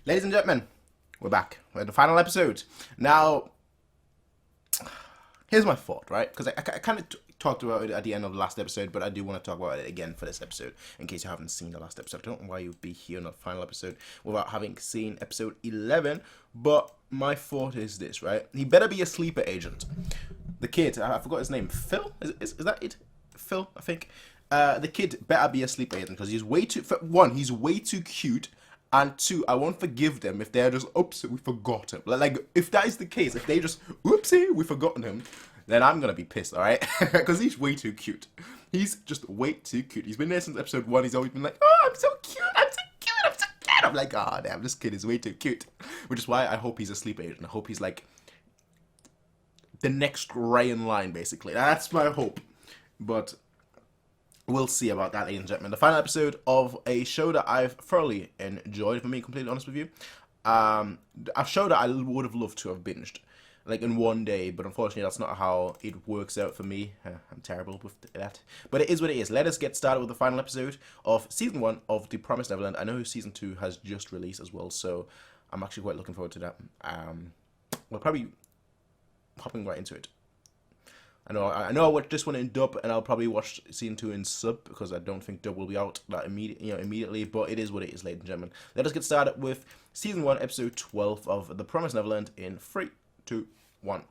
Ladies and gentlemen, we're back. We're at the final episode. Now, here's my thought, right? Because I kind of talked about it at the end of the last episode, but I do want to talk about it again for this episode, in case you haven't seen the last episode. I don't know why you'd be here on the final episode without having seen episode 11, but my thought is this, right? He better be a sleeper agent. The kid, I forgot his name, Phil? Is that it? Phil, I think. The kid better be a sleeper agent, because he's way too, for one, he's way too cute. And two, I won't forgive them if they're just, oops, we forgot him. Like, if that is the case, if they just, oopsie, we've forgotten him, then I'm gonna be pissed, alright? Because he's way too cute. He's just way too cute. He's been there since episode 1. He's always been like, oh, I'm so cute, I'm so cute, I'm so cute. I'm like, oh, damn, this kid is way too cute. Which is why I hope he's a sleeper agent. I hope he's like the next Ray in line, basically. That's my hope. But we'll see about that, ladies and gentlemen. The final episode of a show that I've thoroughly enjoyed, if I'm being completely honest with you. A show that I would have loved to have binged, like, in one day, but unfortunately that's not how it works out for me. I'm terrible with that. But it is what it is. Let us get started with the final episode of Season 1 of The Promised Neverland. I know Season 2 has just released as well, so I'm actually quite looking forward to that. We're probably hopping right into it. I know I watched this one in dub, and I'll probably watch Season 2 in sub, because I don't think dub will be out that immediately, but it is what it is, ladies and gentlemen. Let us get started with Season 1, Episode 12 of The Promised Neverland in 3, 2, 1.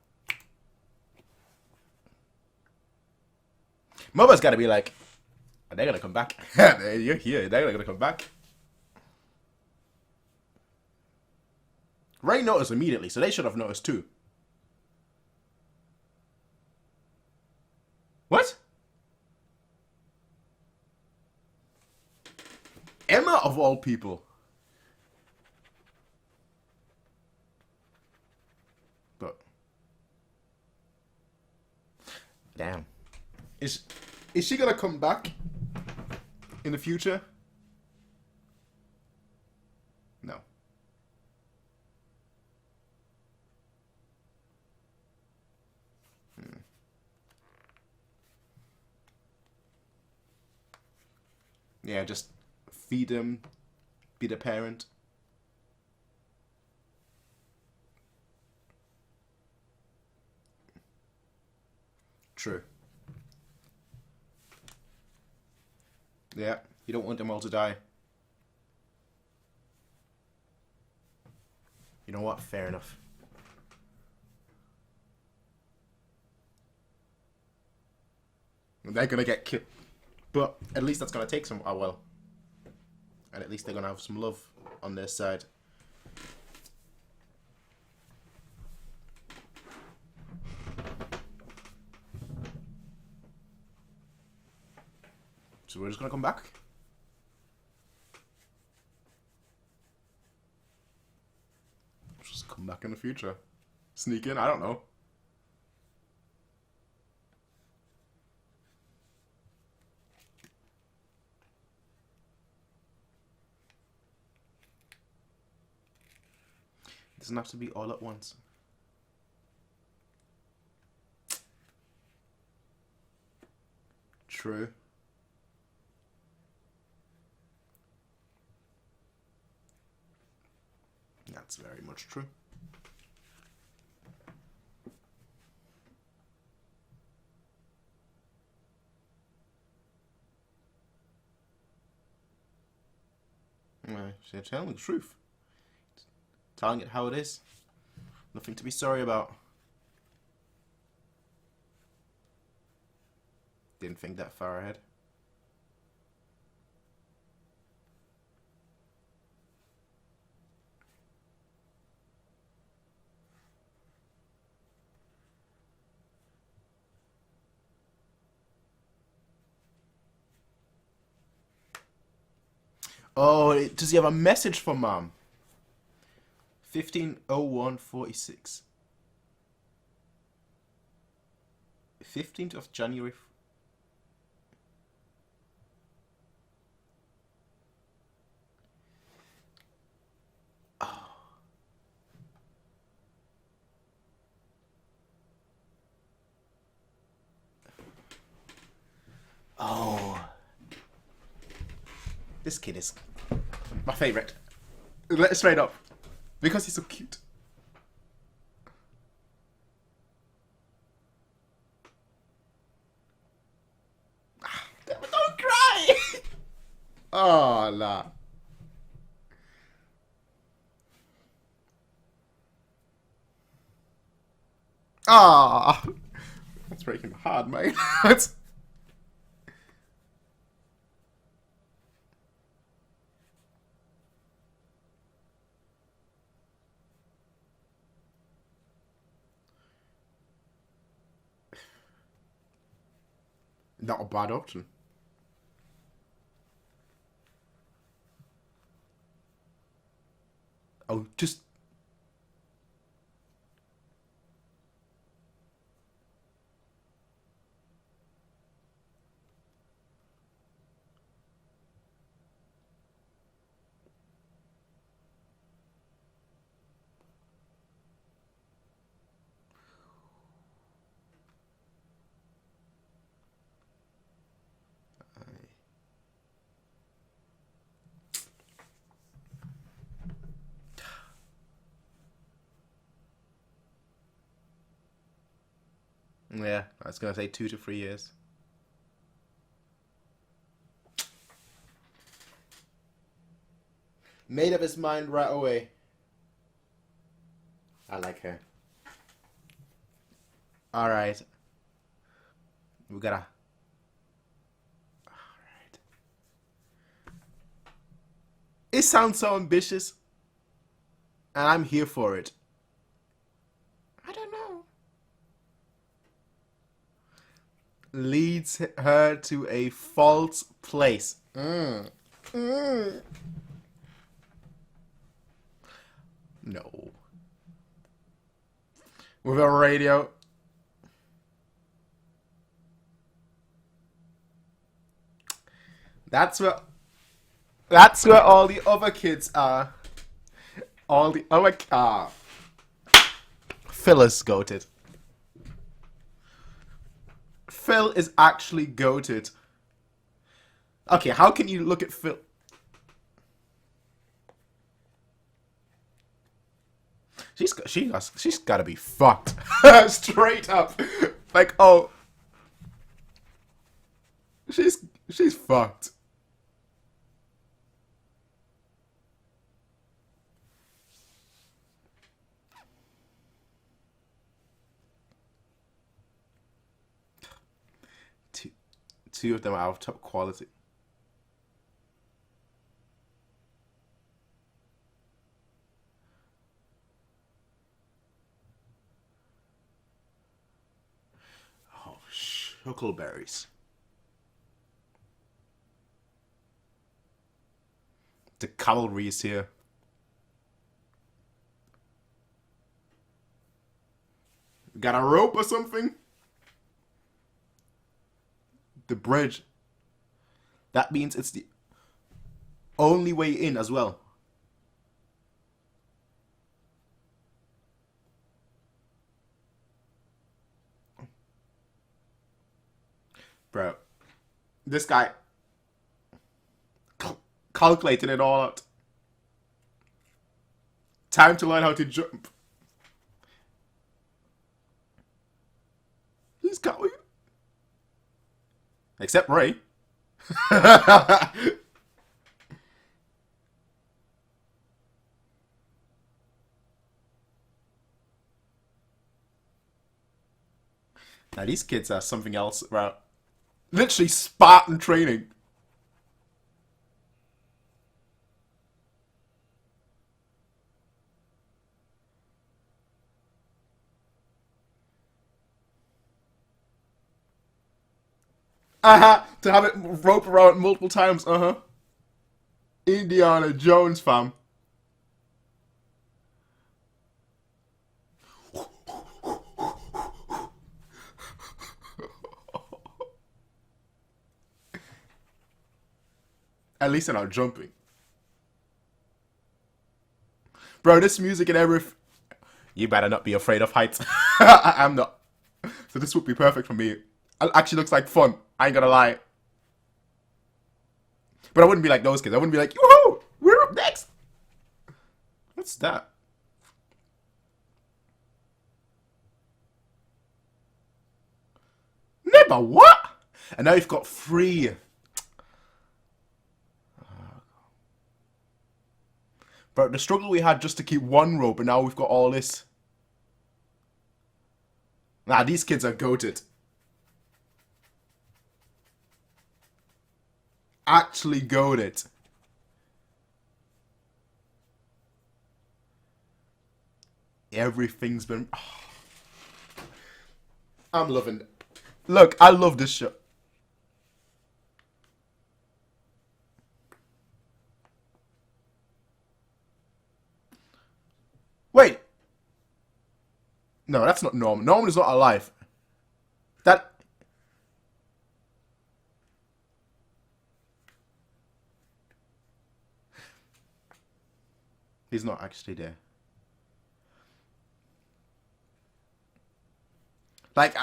Mother's gotta be like, they're gonna come back. You're here, they're gonna come back. Ray noticed immediately, so they should have noticed too. What? Emma, of all people. But damn, is she gonna come back in the future? No. Yeah, just feed him, be the parent. True. Yeah, you don't want them all to die. You know what? Fair enough. They're gonna get killed. But at least that's gonna take some, oh well. And at least they're gonna have some love on their side. So we're just gonna come back? Just come back in the future. Sneak in, I don't know. It doesn't have to be all at once. True. That's very much true. They're telling the truth. Telling it how it is. Nothing to be sorry about. Didn't think that far ahead. Oh, does he have a message for Mom? 150146. 15th of January. Oh. This kid is my favorite. Straight up. Because he's so cute. Don't cry! Oh, nah. Ah, that's breaking my heart, mate. Not a bad option. Oh, just... Yeah, I was going to say 2 to 3 years. Made up his mind right away. I like her. Alright. We gotta... Alright. It sounds so ambitious. And I'm here for it. I don't know. Leads her to a false place. No. With a radio. That's where all the other kids are. All the other Phil is goated. Phil is actually goated. Okay, how can you look at Phil? She's gotta be fucked. Straight up. Like, oh. She's fucked. Two of them are of top quality. Oh, huckleberries. The cavalry is here. Got a rope or something? The bridge. That means it's the only way in as well. Bro, this guy calculated it all out. Time to learn how to jump. He's got you. Except Ray. Now these kids are something else, bro. Literally Spartan training. To have it rope around multiple times, Indiana Jones, fam. At least they're not jumping. Bro, this music and everything. You better not be afraid of heights. I'm not. So this would be perfect for me. It actually looks like fun. I ain't gonna lie. But I wouldn't be like those kids. I wouldn't be like, yoo-hoo! We're up next! What's that? Never what? And now you've got 3. But the struggle we had just to keep 1 rope, and now we've got all this. Nah, these kids are goated. Actually goated. Everything's been... I'm loving it. Look, I love this show. Wait. No, that's not Norman. Norman is not alive. That... He's not actually there. Like...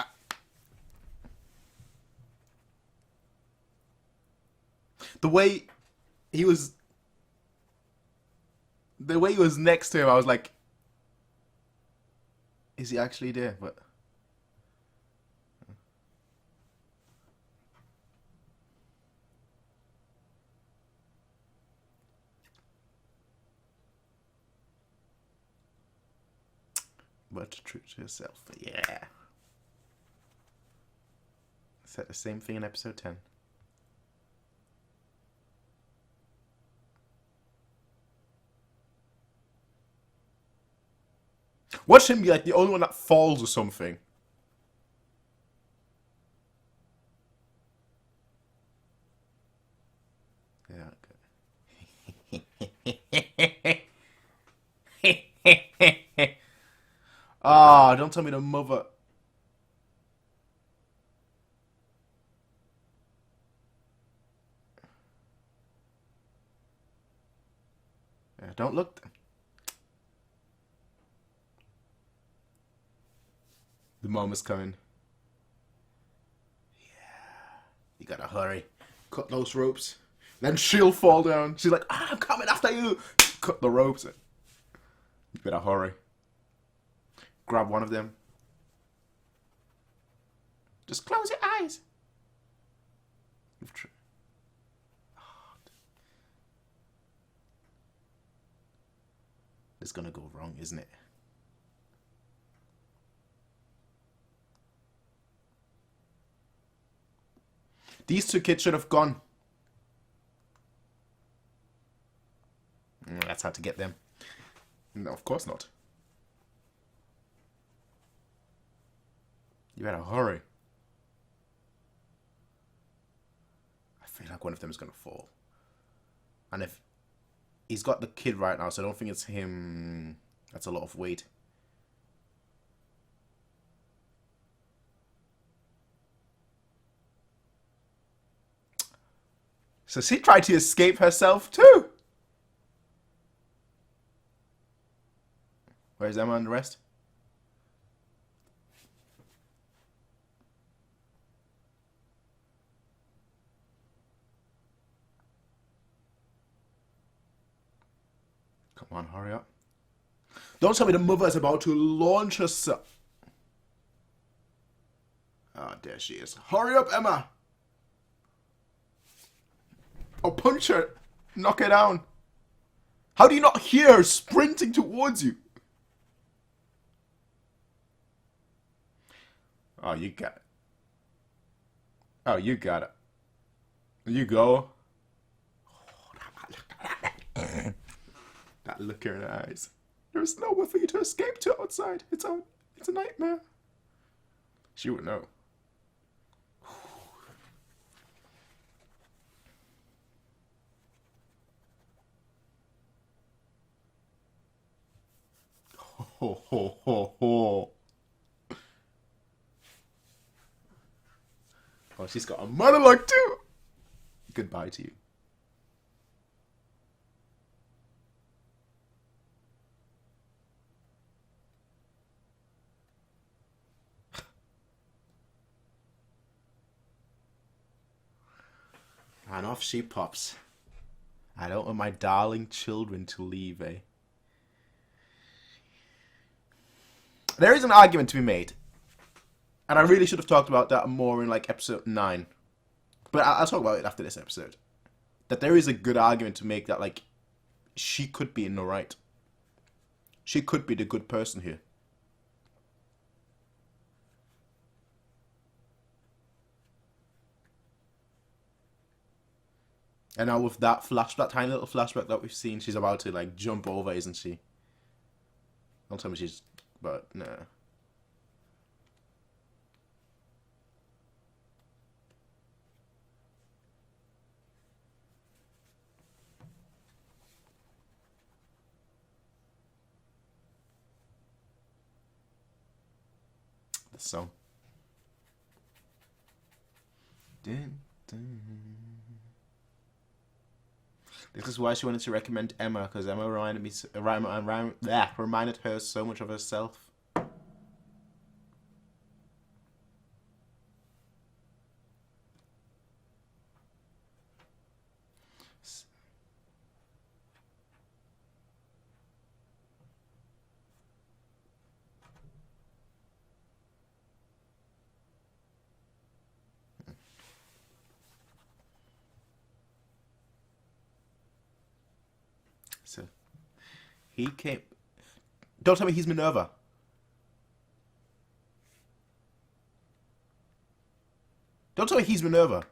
the way he was next to him, I was like, is he actually there? But true to yourself, yeah. Said the same thing in episode 10. Watch him be like the only one that falls or something. Yeah. Okay. Ah, don't tell me the mother. Yeah, don't look. The mom is coming. Yeah. You gotta hurry. Cut those ropes. Then she'll fall down. She's like, I'm coming after you. Cut the ropes. You better hurry. Grab one of them. Just close your eyes. It's gonna go wrong, isn't it? These 2 kids should have gone. That's how to get them. No, of course not. You better hurry. I feel like one of them is going to fall. And if he's got the kid right now, so I don't think it's him. That's a lot of weight. So she tried to escape herself too. Where's Emma and the rest? Come on, hurry up. Don't tell me the mother is about to launch herself. Ah, oh, there she is. Hurry up, Emma. Oh, punch her. Knock her down. How do you not hear her sprinting towards you? Oh, you got it. Oh, you got it. You go. Oh, that look in her eyes. There's nowhere for you to escape to outside. It's a nightmare. She would know. Ho, ho, ho, ho. Oh, she's got a monologue too. Goodbye to you. And off she pops. I don't want my darling children to leave, eh? There is an argument to be made, and I really should have talked about that more in like episode 9. But I'll talk about it after this episode. That there is a good argument to make that like she could be in the right. She could be the good person here. And now with that flashback, tiny little flashback that we've seen, she's about to like jump over, isn't she? Don't tell me she's, but nah. The song. Dun, dun. This is why she wanted to recommend Emma, because Emma reminded her so much of herself. So, he came... Don't tell me he's Minerva. Don't tell me he's Minerva.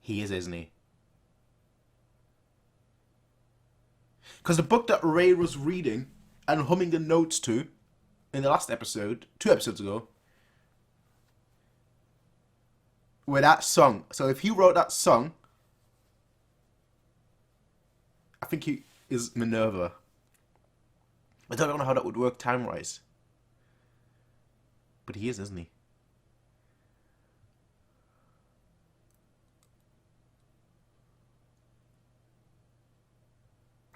He is, isn't he? Because the book that Ray was reading and humming the notes to in the last episode, 2 episodes ago, were that song. So if he wrote that song, I think he is Minerva. I don't know how that would work time-wise. But he is, isn't he?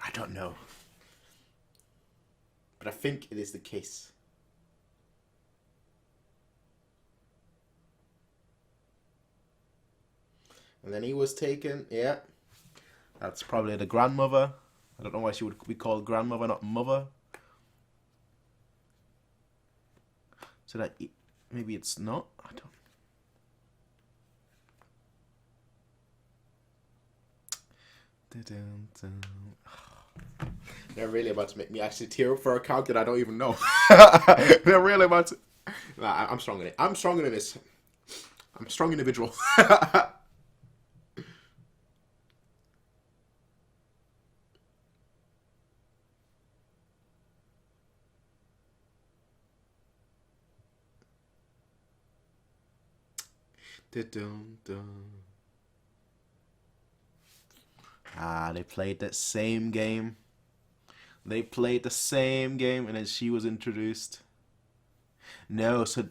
I don't know. But I think it is the case. And then he was taken, yeah. That's probably the grandmother. I don't know why she would be called grandmother, not mother. So that maybe it's not. I don't. They're really about to make me actually tear up for a count that I don't even know. They're really about to. Nah, I'm strong in it. I'm stronger than this. I'm a strong individual. They played that same game. They played the same game, and then she was introduced. No, so...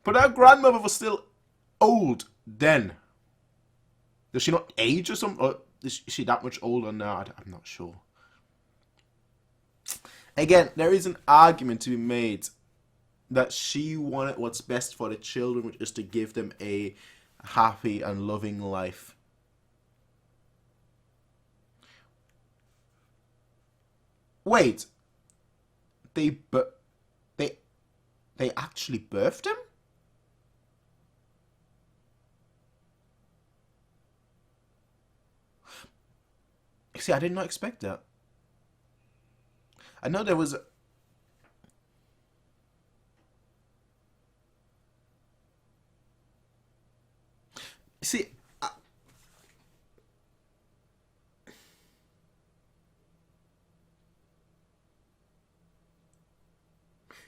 But our grandmother was still old then. Does she not age or something? Or is she that much older now? I'm not sure. Again, there is an argument to be made that she wanted what's best for the children, which is to give them a happy and loving life. Wait, they actually birthed him? See, I did not expect that. I know there was... See...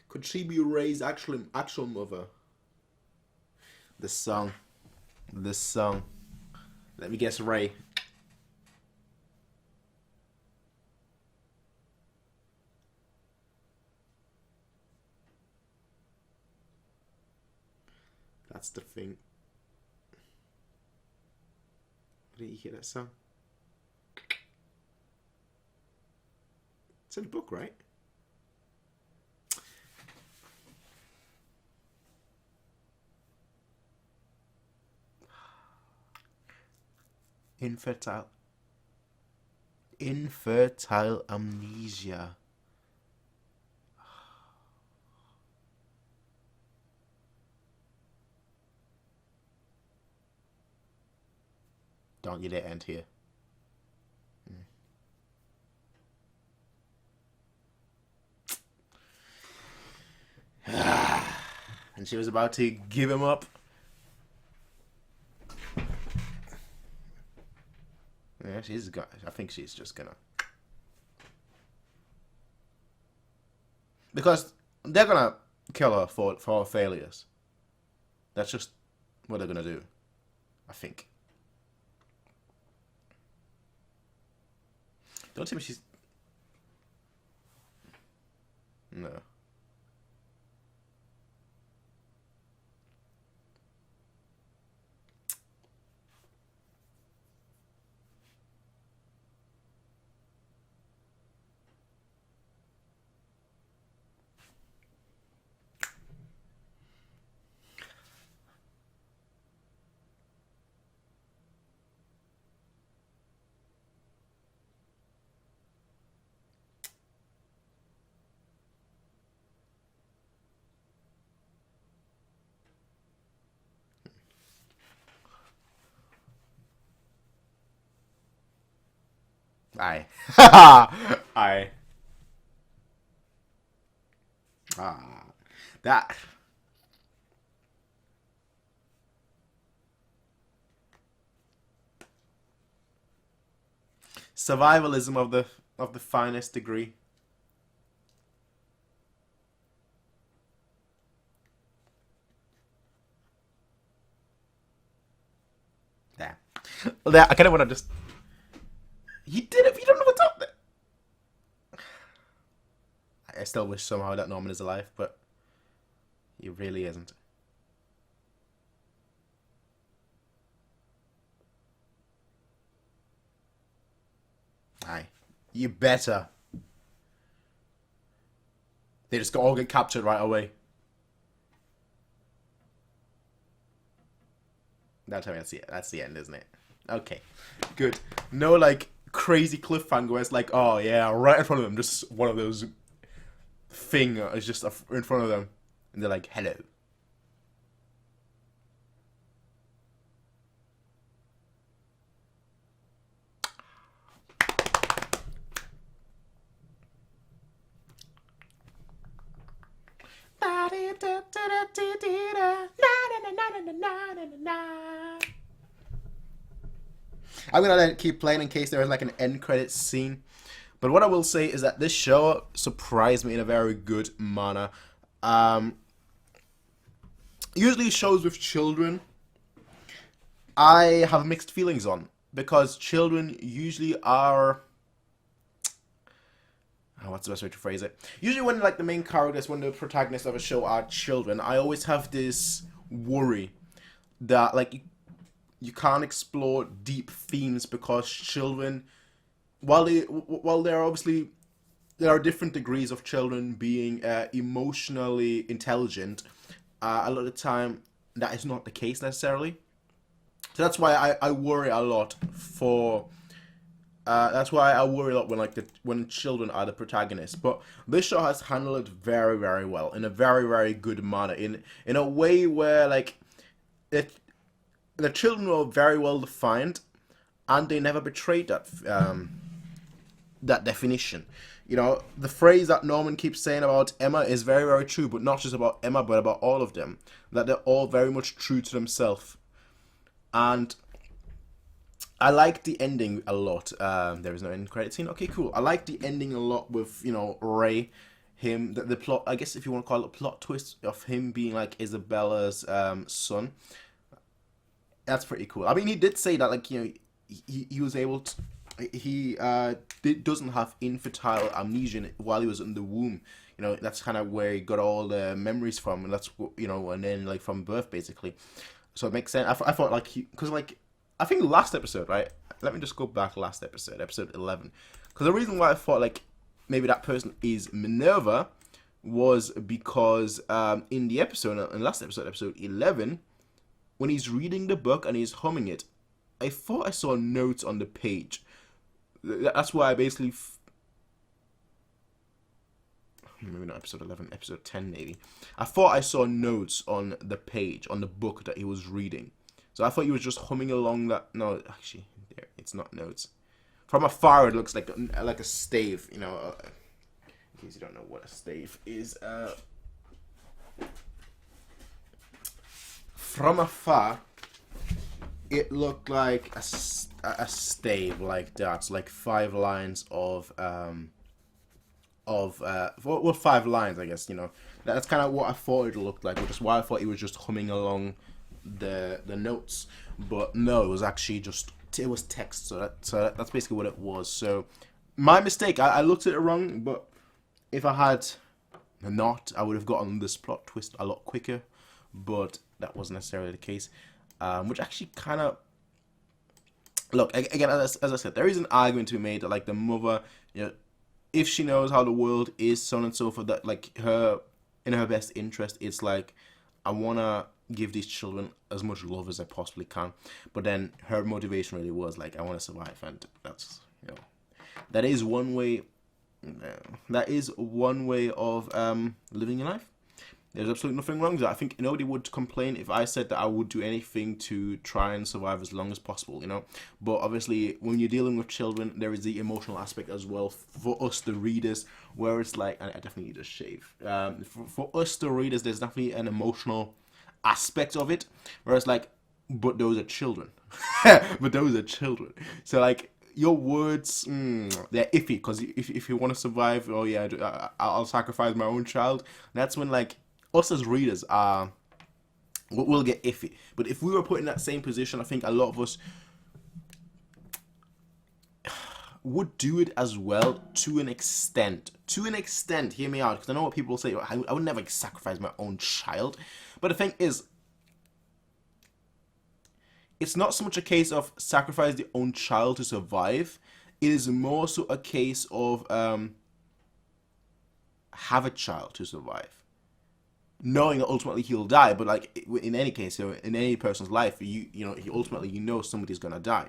Could she be Ray's actual mother? This song. Let me guess, Ray. That's the thing. Did you hear that song? It's in the book, right? Infertile. Infertile amnesia. Don't you dare end here. And she was about to give him up. Yeah, she's got. I think she's just gonna. Because they're gonna kill her for her failures. That's just what they're gonna do. I think. Don't tell me she's. No. Aye. Aye. That. Survivalism of the finest degree. There. There. I kind of want to just. You did it. You don't know what's up there. I still wish somehow that Norman is alive, but he really isn't. Aye. You better. They just all get captured right away. That's the end, isn't it? Okay. Good. No, like, crazy cliffhanger where it's like, oh yeah, right in front of them, just one of those thing is just in front of them. And they're like, hello. I'm gonna let it keep playing in case there is like an end credits scene. But what I will say is that this show surprised me in a very good manner. Usually shows with children, I have mixed feelings on. Because children usually are... what's the best way to phrase it? Usually when like the main characters, when the protagonists of a show are children, I always have this worry that like you can't explore deep themes because children, while there are different degrees of children being emotionally intelligent, a lot of the time that is not the case necessarily. So that's why I worry a lot for. That's why I worry a lot when children are the protagonists. But this show has handled it very, very well in a very, very good manner. In a way where like the children were very well defined, and they never betrayed that definition. You know, the phrase that Norman keeps saying about Emma is very, very true, but not just about Emma, but about all of them. That they're all very much true to themselves. And I like the ending a lot. There is no end credit scene. Okay, cool. I like the ending a lot with, you know, Ray. Him, the plot, I guess if you want to call it a plot twist of him being like Isabella's son. That's pretty cool. I mean, he did say that, like, you know, he was able to... He doesn't have infertile amnesia while he was in the womb. You know, that's kind of where he got all the memories from. And that's, you know, and then, like, from birth, basically. So it makes sense. I thought, like, because, like, I think last episode, right? Let me just go back last episode 11. Because the reason why I thought, like, maybe that person is Minerva was because in the episode, in last episode, episode 11, when he's reading the book and he's humming it, I thought I saw notes on the page. That's why I basically maybe not episode 11, episode 10 maybe. I thought I saw notes on the page, on the book that he was reading. So I thought he was just humming along that. No, actually, there, it's not notes. From afar, it looks like a stave, you know. In case you don't know what a stave is. From afar, it looked like a stave like that. So like 5 lines of 5 lines, I guess, you know. That's kind of what I thought it looked like, which is why I thought he was just humming along the notes. But no, it was actually just, it was text, so that's basically what it was. So my mistake, I looked at it wrong, but if I had not, I would have gotten this plot twist a lot quicker, but that wasn't necessarily the case. Which actually kind of, look, again, as I said, there is an argument to be made that, like, the mother, you know, if she knows how the world is, so on and so forth, that, like, in her best interest, it's like, I want to give these children as much love as I possibly can. But then her motivation really was, like, I want to survive. And that's, you know, that is one way of living your life. There's absolutely nothing wrong with that. I think nobody would complain if I said that I would do anything to try and survive as long as possible, you know. But obviously, when you're dealing with children, there is the emotional aspect as well for us, the readers, where it's like, I definitely need a shave. For us, the readers, there's definitely an emotional aspect of it, where it's like, but those are children. But those are children. So, like, your words, they're iffy, because if you want to survive, oh yeah, I'll sacrifice my own child. That's when, like, us as readers will get iffy. But if we were put in that same position, I think a lot of us would do it as well, to an extent. To an extent, hear me out, because I know what people say, I would never sacrifice my own child. But the thing is, it's not so much a case of sacrifice the own child to survive. It is more so a case of have a child to survive, knowing that ultimately he'll die. But, like, in any case, so in any person's life, you know, ultimately, you know, somebody's gonna die.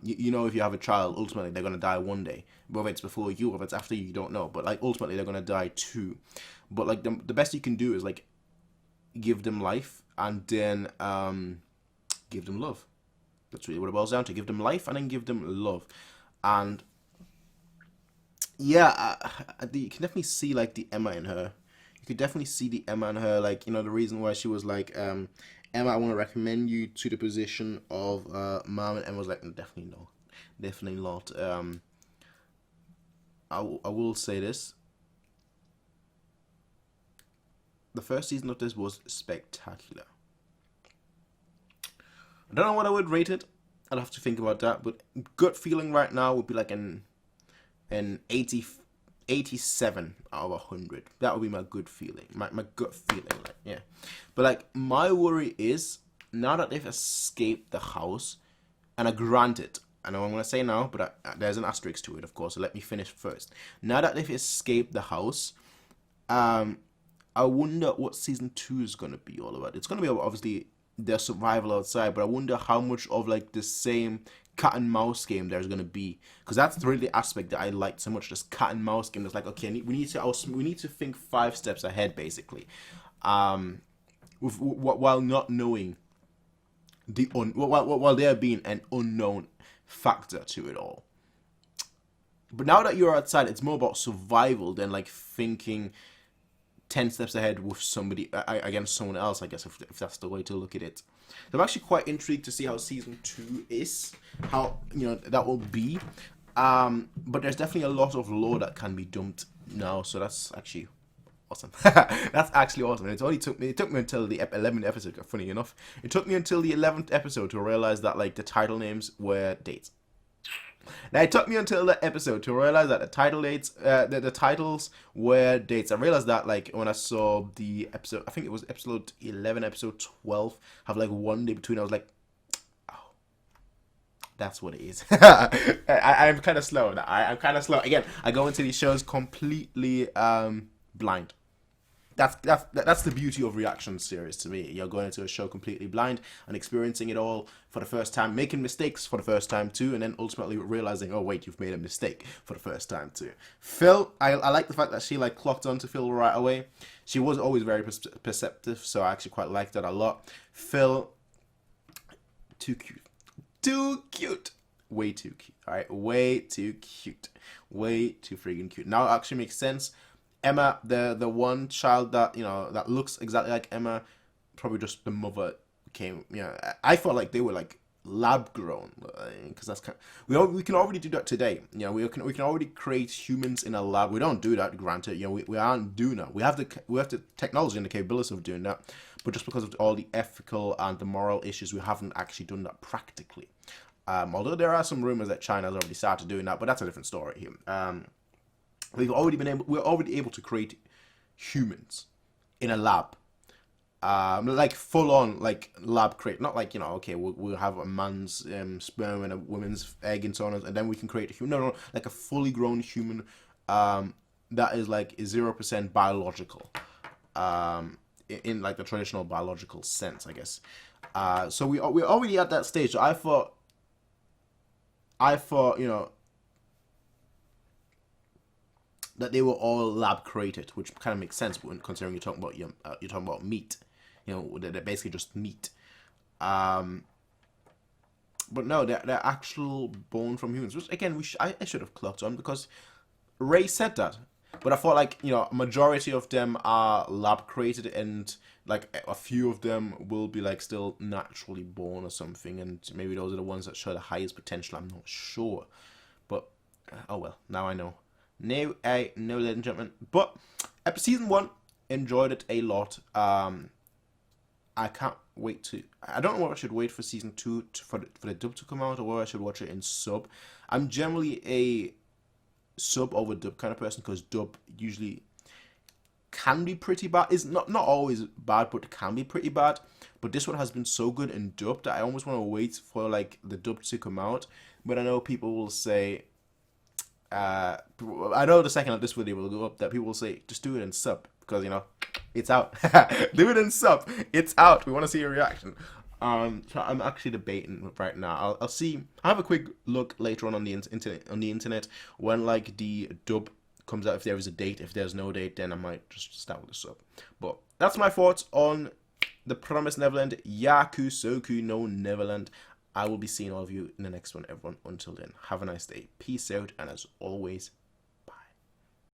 You know, if you have a child, ultimately they're gonna die one day. Whether it's before you, whether it's after you, you don't know. But, like, ultimately they're gonna die too. But, like, the best you can do is, like, give them life, and then give them love. That's really what it boils down to. Give them life and then give them love. And yeah, you can definitely see, like, the Emma in her. You could definitely see the Emma in her, like, you know, the reason why she was like, Emma, I want to recommend you to the position of mom. And Emma was like, definitely not. Definitely not. I will say this. The first season of this was spectacular. I don't know what I would rate it. I'd have to think about that. But gut feeling right now would be like an 87 out of 100. That would be my good feeling. My gut feeling, like, yeah. But, like, my worry is, now that they've escaped the house, and I grant it, I know I'm going to say now, but there's an asterisk to it, of course, so let me finish first. Now that they've escaped the house, I wonder what season 2 is going to be all about. It's going to be about, obviously, their survival outside, but I wonder how much of, like, the same cat and mouse game there's going to be, because that's really the aspect that I like so much, this cat and mouse game. That's like, okay, we need to think 5 steps ahead, basically, while not knowing while there being an unknown factor to it all. But now that you're outside, it's more about survival than, like, thinking 10 steps ahead with somebody against someone else, I guess, if that's the way to look at it. So I'm actually quite intrigued to see how season 2 is, how, you know, that will be. But there's definitely a lot of lore that can be dumped now, so that's actually awesome. That's actually awesome. And it took me until the 11th episode. Funny enough, it took me until the 11th episode to realize that, like, the title names were dates. Now, it took me until that episode to realize that the titles were dates. I realized that, like, when I saw the episode, I think it was episode 11, episode 12, have, like, one day between. I was like, oh, that's what it is. I'm kind of slow. I'm kind of slow. Again, I go into these shows completely blind. That's the beauty of reaction series to me. You're going into a show completely blind and experiencing it all for the first time, making mistakes for the first time too, and then ultimately realizing, oh wait, you've made a mistake for the first time too. Phil, I like the fact that she like clocked on to Phil right away. She was always very perceptive, so I actually quite liked that a lot. Phil, too cute, too cute. Way too cute. All right, way too cute, way too freaking cute. Now it actually makes sense. Emma, the one child that that looks exactly like Emma, probably just the mother came. I felt like they were like lab grown, because that's kind of, we can already do that today. We can already create humans in a lab. We don't do that, granted. We aren't doing that. We have the technology and the capability of doing that, but just because of all the ethical and the moral issues, we haven't actually done that practically. Although there are some rumors that China has already started doing that, but that's a different story here. We're already able to create humans in a lab, like full on like lab create, not like okay, we'll have a man's sperm and a woman's egg and so on, and then we can create a human. No, like a fully grown human, that is like 0% biological, in like the traditional biological sense, I guess. So we're already at that stage. So I thought that they were all lab created, which kind of makes sense when considering you're talking about meat. They're basically just meat. But no, they're actual born from humans. Which again, I should have clocked on, because Ray said that. But I thought like a majority of them are lab created, and like a few of them will be like still naturally born or something, and maybe those are the ones that show the highest potential. I'm not sure, but oh well, now I know. No, no, ladies and gentlemen. But season 1, enjoyed it a lot. I can't wait to. I don't know whether I should wait for season 2 for the dub to come out, or whether I should watch it in sub. I'm generally a sub over dub kind of person, because dub usually can be pretty bad. It's not always bad, but can be pretty bad. But this one has been so good in dub that I almost want to wait for like the dub to come out. But I know people will say. I know the second that this video will go up, that people will say, just do it in sub, because it's out. Do it in sub. It's out. We want to see your reaction. So I'm actually debating right now. I'll see. I'll have a quick look later on the internet when like the dub comes out, if there is a date. If there's no date, then I might just start with the sub. But that's my thoughts on The Promised Neverland, Yakusoku no Neverland. I will be seeing all of you in the next one, everyone. Until then, have a nice day. Peace out, and as always,